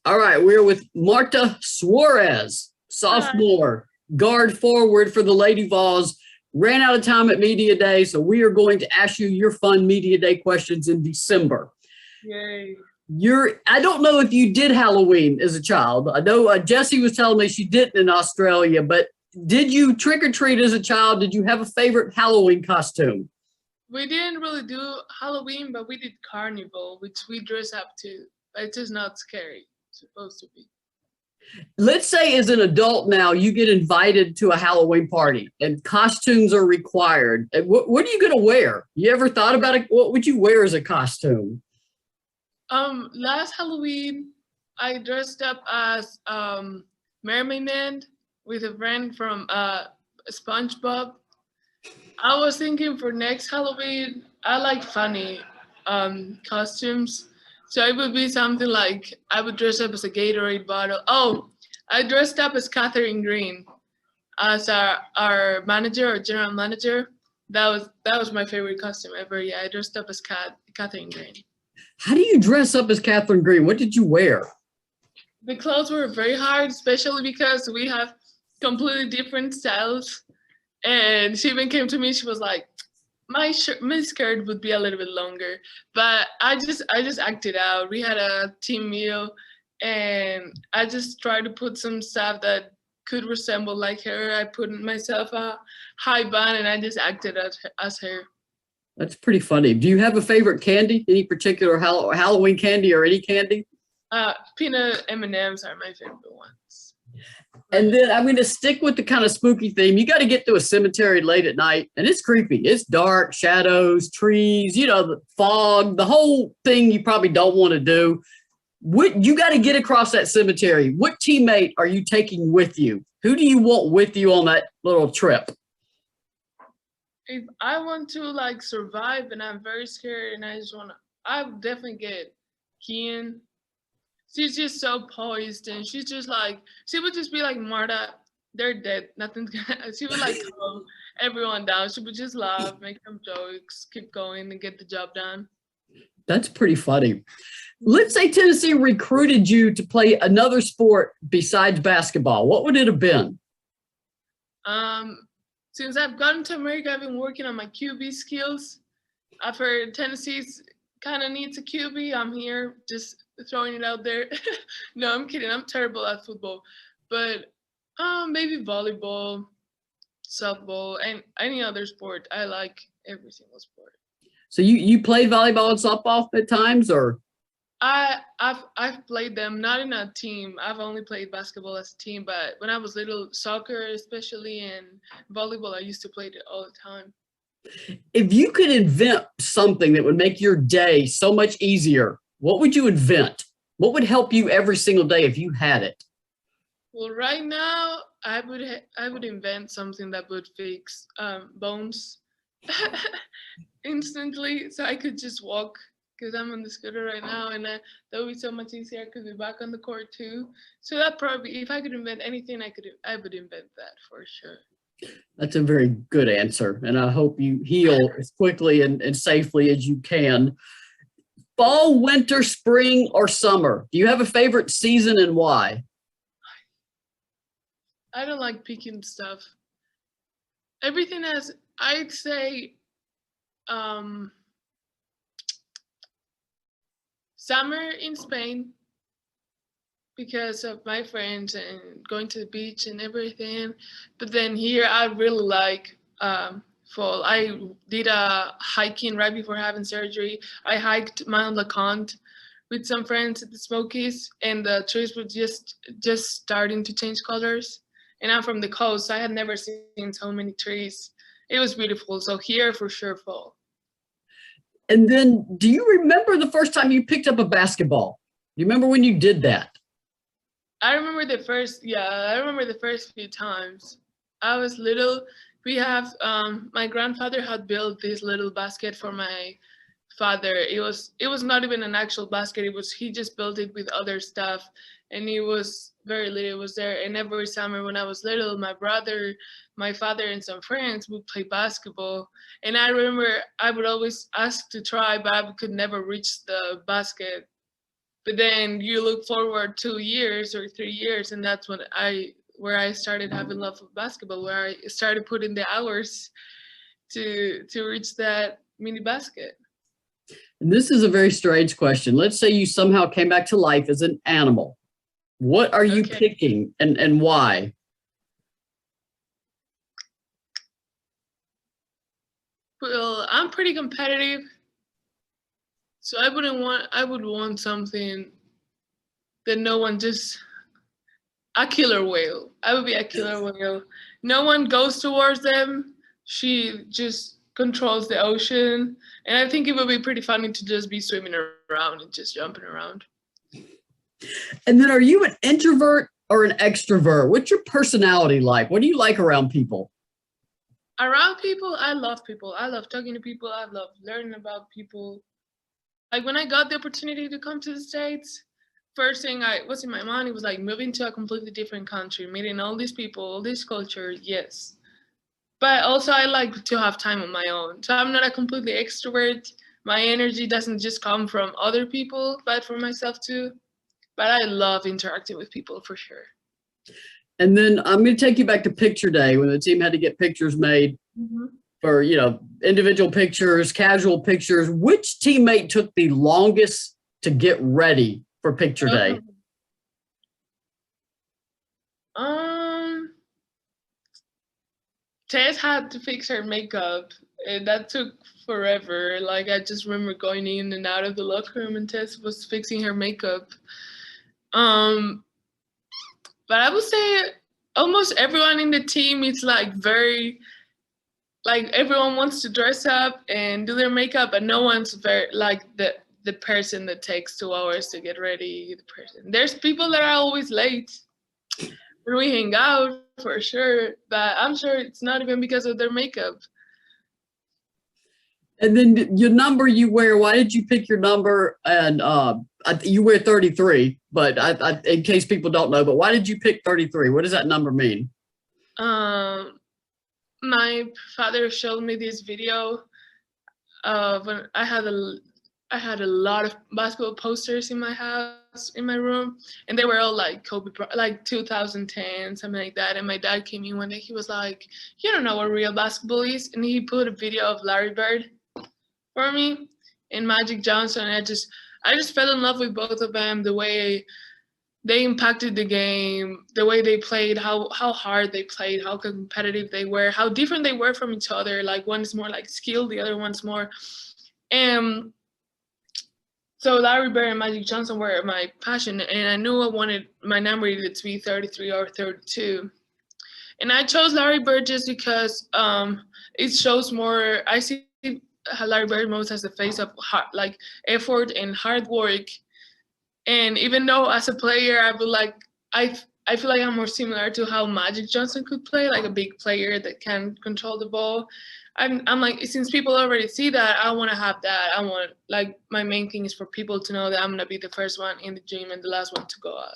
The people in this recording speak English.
All right, we're with Marta Suárez, Hi. sophomore, guard forward for the Lady Vols. Ran out of time at Media Day, so we are going to ask you your fun Media Day questions in December. Yay. I don't know if you did Halloween as a child. I know Jessie was telling me she didn't in Australia, but did you trick or treat as a child? Did you have a favorite Halloween costume? We didn't really do Halloween, but we did Carnival, which we dress up to. But it's just not scary. It's supposed to be. Let's say as an adult now, you get invited to a Halloween party and costumes are required. What are you going to wear? You ever thought about it? What would you wear as a costume? Last Halloween, I dressed up as Mermaid Man with a friend from SpongeBob. I was thinking for next Halloween, I like funny costumes. So it would be something like I would dress up as a Gatorade bottle. Oh, I dressed up as Catherine Green as our manager or general manager. That was my favorite costume ever. Yeah, I dressed up as Catherine Green. How do you dress up as Catherine Green? What did you wear? The clothes were very hard, especially because we have completely different styles. And she even came to me. She was like, my skirt would be a little bit longer, but I just acted out. We had a team meal, and I just tried to put some stuff that could resemble like her. I put myself a high bun, and I just acted as her. That's pretty funny. Do you have a favorite candy? Any particular Halloween candy or any candy? Peanut M&Ms are my favorite ones. And then I'm going to stick with the kind of spooky theme. You got to get to a cemetery late at night, and it's creepy. It's dark, shadows, trees, the fog, the whole thing you probably don't want to do. What you got to get across that cemetery? What teammate are you taking with you? Who do you want with you on that little trip? If I want to like survive and I'm very scared and I would definitely get Kian. She's just so poised and she's just like she would just be like Marta, they're dead. Nothing's gonna she would like calm everyone down. She would just laugh, make some jokes, keep going and get the job done. That's pretty funny. Let's say Tennessee recruited you to play another sport besides basketball. What would it have been? Um since I've gotten to America, I've been working on my QB skills. I've heard Tennessee's kind of needs a QB. I'm here just throwing it out there. No, I'm kidding. I'm terrible at football, but maybe volleyball, softball, and any other sport. I like every single sport. So you played volleyball and softball at times, or I've played them not in a team. I've only played basketball as a team, but when I was little, soccer especially and volleyball, I used to play it all the time. if you could invent something that would make your day so much easier, what would you invent? What would help you every single day if you had it? Well, right now I would invent something that would fix bones instantly, so I could just walk because I'm on the scooter right now, and that would be so much easier. I could be back on the court too. So that probably, if I could invent anything, I would invent that for sure. That's a very good answer. And I hope you heal as quickly and safely as you can. Fall, winter, spring, or summer? Do you have a favorite season and why? I don't like picking stuff. Everything has, I'd say, um, summer in Spain because of my friends and going to the beach and everything. But then here, I really like fall. I did a hiking right before having surgery. I hiked Mount LeConte with some friends at the Smokies, and the trees were just starting to change colors. And I'm from the coast, so I had never seen so many trees. It was beautiful. So here, for sure, fall. And then do you remember the first time you picked up a basketball? Do you remember when you did that? I remember the first few times. I was little. We have my grandfather had built this little basket for my father. It was not even an actual basket. It was he just built it with other stuff, and he was very little. It was there, and every summer when I was little, my brother, my father, and some friends would play basketball. And I remember I would always ask to try, but I could never reach the basket. But then you look forward 2 years or 3 years, and that's when where I started having love of basketball, where I started putting the hours to reach that mini basket. And this is a very strange question. Let's say you somehow came back to life as an animal. What are you picking and why? Well, I'm pretty competitive, so I would want something that no one just, a killer whale. I would be a killer whale. No one goes towards them. She just controls the ocean. And I think it would be pretty funny to just be swimming around and just jumping around. And then are you an introvert or an extrovert? What's your personality like? What do you like around people? Around people, I love people. I love talking to people. I love learning about people. Like when I got the opportunity to come to the States, first thing was in my mind, it was like moving to a completely different country, meeting all these people, all these cultures, yes. But also I like to have time on my own. So I'm not a completely extrovert. My energy doesn't just come from other people, but from myself too. But I love interacting with people for sure. And then I'm going to take you back to picture day when the team had to get pictures made for, individual pictures, casual pictures. Which teammate took the longest to get ready for picture day? Tess had to fix her makeup, and that took forever. Like I just remember going in and out of the locker room, and Tess was fixing her makeup. But I would say almost everyone in the team is like very, like everyone wants to dress up and do their makeup, but no one's very like the person that takes 2 hours to get ready. There's people that are always late when we hang out for sure, but I'm sure it's not even because of their makeup. And then your number you wear, why did you pick your number? And you wear 33, but I, in case people don't know, but why did you pick 33? What does that number mean? My father showed me this video of when I had a lot of basketball posters in my house, in my room, and they were all like Kobe, like 2010, something like that. And my dad came in one day, he was like, "You don't know what real basketball is," and he put a video of Larry Bird for me and Magic Johnson. And I just fell in love with both of them, the way they impacted the game, the way they played, how hard they played, how competitive they were, how different they were from each other. Like one is more like skill, the other one's more. So Larry Bird and Magic Johnson were my passion, and I knew I wanted my number either to be 33 or 32. And I chose Larry Bird just because it shows more. I see Larry Bird most as the face of like effort and hard work. And even though as a player, I feel like I'm more similar to how Magic Johnson could play, like a big player that can control the ball. I'm like, since people already see that, I want to have that. I want, like, my main thing is for people to know that I'm gonna be the first one in the gym and the last one to go out.